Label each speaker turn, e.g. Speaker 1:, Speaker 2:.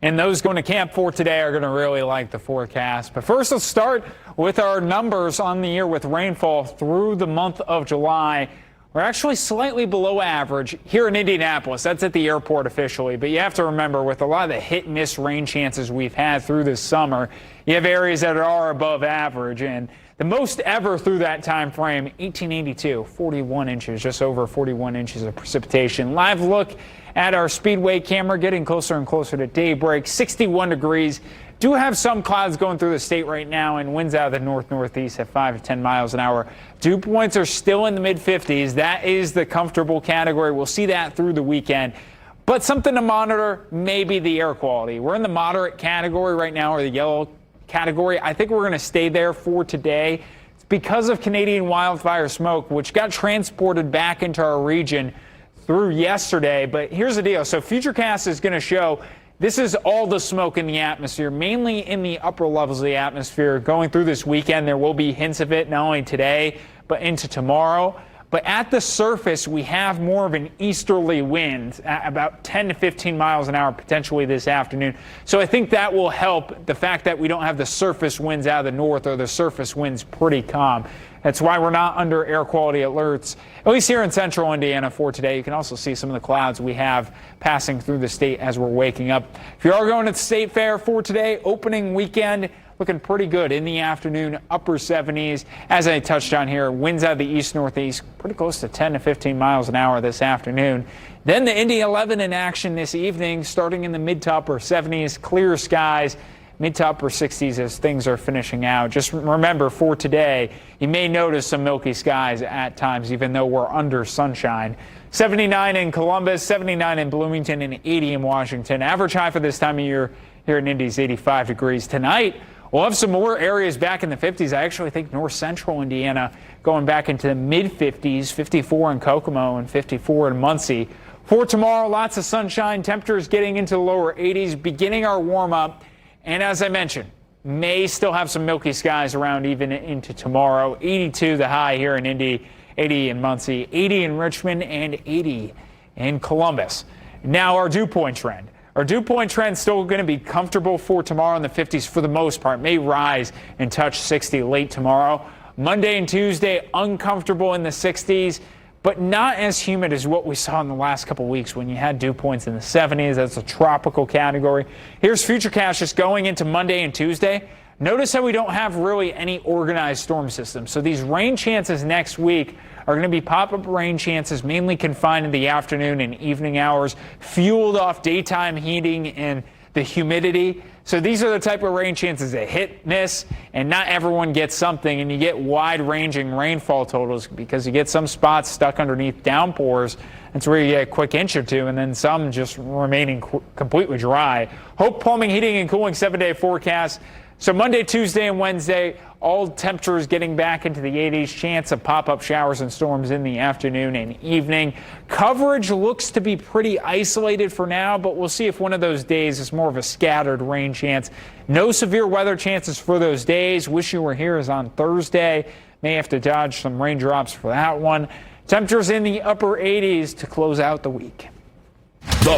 Speaker 1: And those going to camp for today are going to really like the forecast. But first, let's start with our numbers on the year with rainfall through the month of July. We're actually slightly below average here in Indianapolis. That's at the airport officially. But you have to remember, with a lot of the hit-and-miss rain chances we've had through this summer, you have areas that are above average. And the most ever through that time frame, 1882, 41 inches, just over 41 inches of precipitation. Live look at our Speedway camera, getting closer and closer to daybreak. 61 degrees. Do have some clouds going through the state right now, and winds out of the north-northeast at 5 to 10 miles an hour. Dew points are still in the mid-50s. That is the comfortable category. We'll see that through the weekend. But something to monitor may be the air quality. We're in the moderate category right now, or the yellow category. I think we're going to stay there for today. It's because of Canadian wildfire smoke, which got transported back into our region through yesterday. But here's the deal. So Futurecast is going to show this is all the smoke in the atmosphere, mainly in the upper levels of the atmosphere. Going through this weekend, there will be hints of it, not only today, but into tomorrow. But at the surface, we have more of an easterly wind, at about 10 to 15 miles an hour, potentially this afternoon. So I think that will help, the fact that we don't have the surface winds out of the north, or the surface winds pretty calm. That's why we're not under air quality alerts, at least here in central Indiana for today. You can also see some of the clouds we have passing through the state as we're waking up. If you are going to the state fair for today, opening weekend, looking pretty good in the afternoon, upper 70s. As I touched on here, winds out of the east-northeast, pretty close to 10 to 15 miles an hour this afternoon. Then the Indy 11 in action this evening, starting in the mid to upper 70s, clear skies, mid to upper 60s as things are finishing out. Just remember, for today, you may notice some milky skies at times, even though we're under sunshine. 79 in Columbus, 79 in Bloomington, and 80 in Washington. Average high for this time of year here in Indy is 85 degrees. Tonight, we'll have some more areas back in the 50s. I actually think north central Indiana going back into the mid-50s, 54 in Kokomo and 54 in Muncie. For tomorrow, lots of sunshine, temperatures getting into the lower 80s, beginning our warm-up. And as I mentioned, may still have some milky skies around even into tomorrow. 82 the high here in Indy, 80 in Muncie, 80 in Richmond, and 80 in Columbus. Now our dew point trend. Our dew point trend still going to be comfortable for tomorrow in the 50s for the most part. May rise and touch 60 late tomorrow. Monday and Tuesday, uncomfortable in the 60s, but not as humid as what we saw in the last couple weeks when you had dew points in the 70s. That's a tropical category. Here's Futurecast just going into Monday and Tuesday. Notice how we don't have really any organized storm system. So these rain chances next week are going to be pop-up rain chances, mainly confined in the afternoon and evening hours, fueled off daytime heating and the humidity. So these are the type of rain chances that hit, miss, and not everyone gets something, and you get wide-ranging rainfall totals because you get some spots stuck underneath downpours. That's where you get a quick inch or two, and then some just remaining completely dry. Hope Plumbing, Heating, and Cooling 7-day forecast. So Monday, Tuesday, and Wednesday, all temperatures getting back into the 80s. Chance of pop-up showers and storms in the afternoon and evening. Coverage looks to be pretty isolated for now, but we'll see if one of those days is more of a scattered rain chance. No severe weather chances for those days. Wish You Were Here is on Thursday. May have to dodge some raindrops for that one. Temperatures in the upper 80s to close out the week.